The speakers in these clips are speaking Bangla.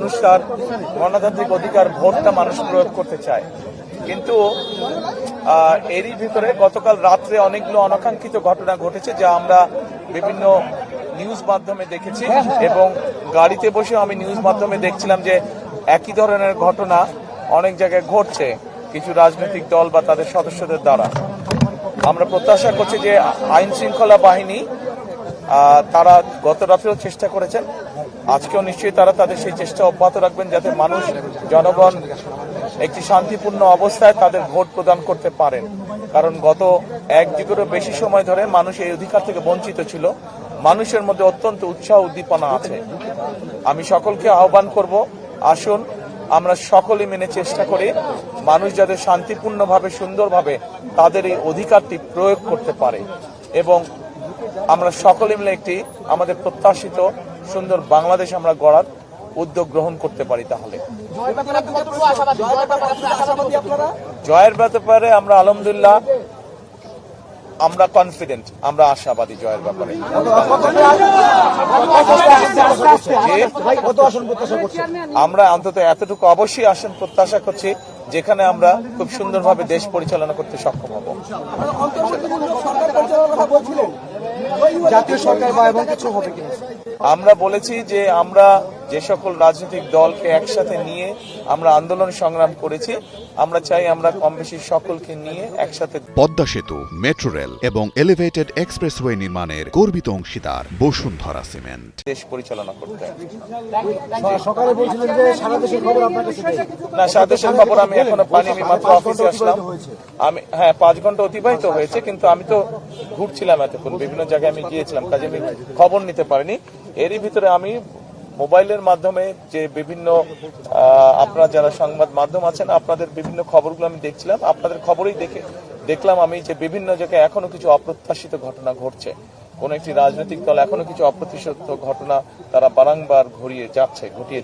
মানুষ তার গণতান্ত্রিক অধিকার ভোটটা মানুষ প্রয়োগ করতে চায়, কিন্তু এরই ভিতরে গতকাল রাত্রে অনেকগুলো অনাকাঙ্ক্ষিত ঘটনা ঘটেছে যা আমরা বিভিন্ন নিউজ মাধ্যমে দেখেছি, এবং গাড়িতে বসে আমি নিউজ মাধ্যমে দেখছিলাম যে একই ধরনের ঘটনা অনেক জায়গায় ঘটছে কিছু রাজনৈতিক দল বা তাদের সদস্যদের দ্বারা। আমরা প্রত্যাশা করছি যে আইন শৃঙ্খলা বাহিনী তারা গত রাত্রেও চেষ্টা করেছেন, আজকেও নিশ্চয়ই তারা তাদের সেই চেষ্টা অব্যাহত রাখবেন যাতে মানুষ জনগণ একটি শান্তিপূর্ণ অবস্থায় তাদের ভোট প্রদান করতে পারেন। কারণ গত এক যুগেরও বেশি সময় ধরে মানুষ এই অধিকার থেকে বঞ্চিত ছিল। মানুষের মধ্যে অত্যন্ত উৎসাহ উদ্দীপনা আছে। আমি সকলকে আহ্বান করব, আসুন আমরা সকলে মিলে চেষ্টা করি মানুষ যাতে শান্তিপূর্ণভাবে সুন্দরভাবে তাদের এই অধিকারটি প্রয়োগ করতে পারে, এবং আমরা সকলে মিলে একটি আমাদের প্রত্যাশিত সুন্দর বাংলাদেশ আমরা গড়ার উদ্যোগ গ্রহণ করতে পারি। তাহলে জয়ের ব্যাপারে আমরা আলহামদুলিল্লাহ আমরা কনফিডেন্ট, আমরা আশাবাদী জয়ের ব্যাপারে। আমরা অন্তত এতটুকু অবশ্যই আসন প্রত্যাশা করছি যেখানে আমরা খুব সুন্দরভাবে দেশ পরিচালনা করতে সক্ষম হব। জাতীয় সরকার বা এবং কিছু হবে কিনা আমরা বলেছি যে আমরা যে সকল রাজনৈতিক দলকে একসাথে নিয়ে আমরা আন্দোলন সংগ্রাম করেছি, আমরা চাই আমরা কম বেশি সকলকে নিয়ে একসাথে। পদ্মা সেতু, মেট্রো রেল এবং এলিভেটেড এক্সপ্রেসওয়ে নির্মাণের গর্বিত অংশীদার বসুন্ধরা সিমেন্ট। দেশ পরিচালনা করতে সকালে বলছিলেন যে সারা দেশের খবর আপনার কাছে নেই। না, সারা দেশের খবর আমি এখনো পাইনি, আমি মাত্র অফিসে আসলাম। আমি 5 ঘন্টা অতিবাহিত হয়েছে, কিন্তু আমি তো ঘুরছিলাম এতক্ষণ, বিভিন্ন জায়গায় আমি গিয়েছিলাম, কাজে আমি খবর নিতে পারিনি। এরই ভিতরে আমি মোবাইলের মাধ্যমে যে বিভিন্ন আপনারা যারা সংবাদ মাধ্যম আছেন আপনাদের বিভিন্ন খবরগুলো আমি দেখছিলাম, আপনাদের খবরেই দেখলাম আমি যে বিভিন্ন জায়গায় এখনো কিছু অপ্রত্যাশিত ঘটনা ঘটছে। কোন একটি রাজনৈতিক দল এখনো কিছু অপ্রত্যাশিত ঘটনা তারা বারংবার ঘটিয়ে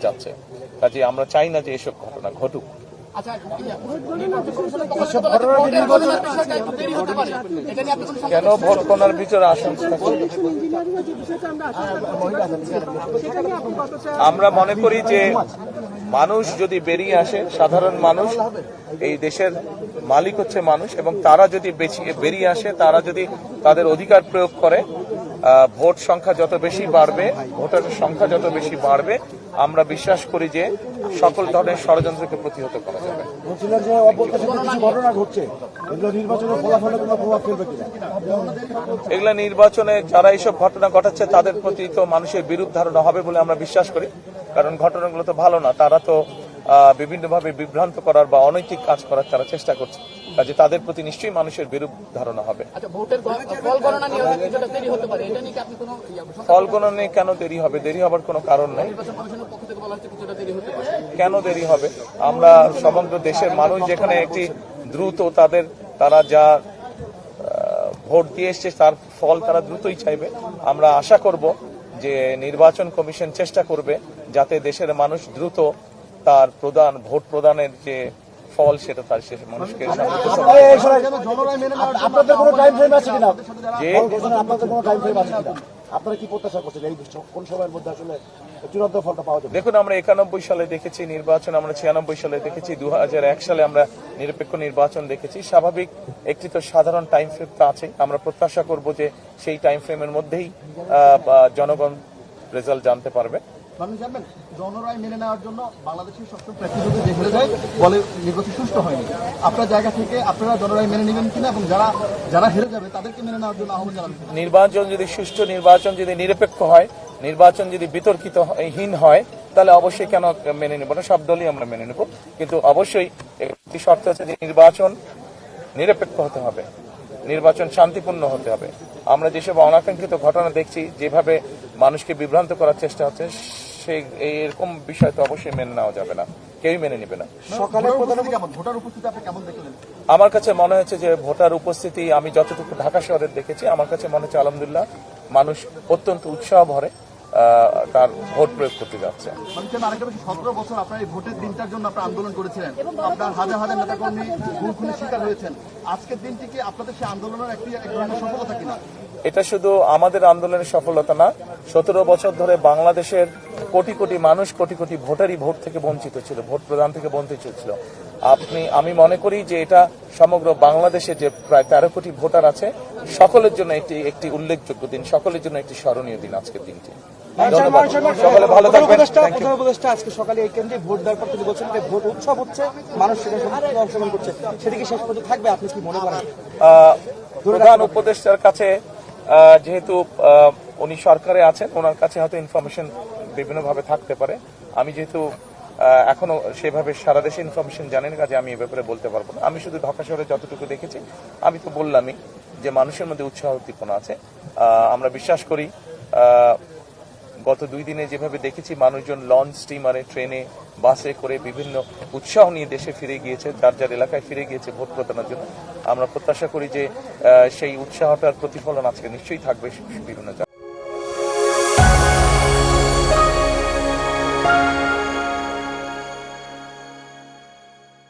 যাচ্ছে। কাজে আমরা চাই না যে এসব ঘটনা ঘটুক। কেন ভোট গণনার ভিতরে আশঙ্কা? আমরা মনে করি যে মানুষ যদি বেরিয়ে আসে, সাধারণ মানুষ, এই দেশের মালিক হচ্ছে মানুষ, এবং তারা যদি বেরিয়ে আসে, তারা যদি তাদের অধিকার প্রয়োগ করে, ভোট সংখ্যা যত বেশি বাড়বে, ভোটারের সংখ্যা যত বেশি বাড়বে, আমরা বিশ্বাস করি যে সকল ধরনের ষড়যন্ত্রকে প্রতিহত করা যাবে। এগুলা নির্বাচনে যারা এইসব ঘটনা ঘটাচ্ছে তাদের প্রতি তো মানুষের বিরূপ ধারণা হবে বলে আমরা বিশ্বাস করি, কারণ ঘটনাগুলো তো ভালো না। তারা তো বিভিন্নভাবে বিভ্রান্ত করার বা অনৈতিক কাজ করার তারা চেষ্টা করছে, কাজে তাদের প্রতি নিশ্চয়ই মানুষের বিরূপ ধারণা হবে। ফল গণনা নিয়ে কেন দেরি হবে? দেরি হবার কোনো কারণ নেই। কেন দেরি হবে? আমরা সমগ্র দেশের মানুষ যেখানে একটি দ্রুত তারা যা ভোট দিয়ে এসছে তার ফল তারা দ্রুতই চাইবে। আমরা আশা করব যে নির্বাচন কমিশন চেষ্টা করবে যাতে দেশের মানুষ দ্রুত তার ভোট প্রদানের যে ফল সেটা তার শেষে মানুষকে। দেখুন, আমরা 91 সালে দেখেছি নির্বাচন, আমরা 96 সালে দেখেছি, 2001 সালে আমরা নিরপেক্ষ নির্বাচন দেখেছি। স্বাভাবিক একটি তো সাধারণ টাইম ফ্রেম তো আছে। আমরা প্রত্যাশা করব যে সেই টাইম ফ্রেমের মধ্যেই জনগণ রেজাল্ট জানতে পারবে। জনরায় মেনে নেওয়ার জন্য বাংলাদেশের সবসময় প্রেক্ষিতে যে হেরে যায় বলে নির্বাচন সুষ্ঠু হয়নি। আপনার জায়গা থেকে আপনারা জনরায় মেনে নেবেন কিনা, এবং যারা হেরে যাবে তাদেরকে মেনে নেওয়ার জন্য আহ্বান জানাবেন? নির্বাচন যদি সুষ্ঠু, নির্বাচন যদি নিরপেক্ষ হয়, নির্বাচন যদি বিতর্কিতহীন হয়, তাহলে অবশ্যই কেন মেনে নেব না, সব দলই আমরা মেনে নেব। কিন্তু অবশ্যই একটি শর্ত আছে যে নির্বাচন নিরপেক্ষ হতে হবে, নির্বাচন শান্তিপূর্ণ হতে হবে। আমরা যেসব অনাকাঙ্ক্ষিত ঘটনা দেখছি, যেভাবে মানুষকে বিভ্রান্ত করার চেষ্টা হচ্ছে, সেই এরকম বিষয় তো অবশ্যই মেনে নেওয়া যাবে না, কেউই মেনে নেবে না। আমার কাছে মনে হচ্ছে যে ভোটার উপস্থিতি আমি যতটুকু ঢাকা শহরের দেখেছি, আমার কাছে মনে হচ্ছে আলহামদুলিল্লাহ মানুষ অত্যন্ত উৎসাহ ভরে তার ভোট প্রয়োগ করতে যাচ্ছে। 17 বছর আপনার এই ভোটের দিনটার জন্য আপনারা আন্দোলন করেছিলেন, আপনার হাজার হাজার নেতাকর্মী খুনের শিকার হয়েছেন। আজকের দিনটি কি আপনাদের সেই আন্দোলনের একটি সফলতা কিনা? এটা শুধু আমাদের আন্দোলনের সফলতা না, 17 বছর ধরে বাংলাদেশের কোটি কোটি মানুষ, কোটি কোটি ভোটারই ভোট থেকে বঞ্চিত ছিল, ভোট প্রদান থেকে বঞ্চিত ছিল। আমি মনে করি যে এটা সমগ্র বাংলাদেশে যে প্রায় 13 কোটি ভোটার আছে, সকলের জন্য একটি উল্লেখযোগ্য দিন, সকলের জন্য একটি স্মরণীয় দিন আজকের দিনটি। ধন্যবাদ, সকলে ভালো থাকবেন। Thank you. প্রধান উপদেষ্টা আজকে সকালে এই কেন্দ্রে ভোট দেওয়ার পর তিনি বলছেন যে ভোট উৎসব হচ্ছে, মানুষ সেখানে সম্পূর্ণ অংশগ্রহণ করছে, সেদিকে শেষ পর্যন্ত থাকবে, আপনি কি মনে করেন? প্রধান উপদেষ্টার কাছে যেহেতু উনি সরকারে আছেন, ওনার কাছে হয়তো ইনফরমেশন বিভিন্নভাবে থাকতে পারে। আমি যেহেতু এখনো সেভাবে সারা দেশে ইনফরমেশন জানেন, কাজে আমি এ ব্যাপারে বলতে পারবো না। আমি শুধু ঢাকা শহরে যতটুকু দেখেছি, আমি তো বললামই যে মানুষের মধ্যে উৎসাহ উদ্দীপনা আছে। আমরা বিশ্বাস করি গত 2 দিনে যেভাবে দেখেছি মানুষজন লঞ্চ, স্টিমারে, ট্রেনে, বাসে করে বিভিন্ন উৎসাহ নিয়ে দেশে ফিরে গিয়েছে, যার যার এলাকায় ফিরে গিয়েছে ভোট প্রদানের জন্য। আমরা প্রত্যাশা করি যে সেই উৎসাহটার প্রতিফলন আজকে নিশ্চয়ই থাকবে বিভিন্ন জায়গায়।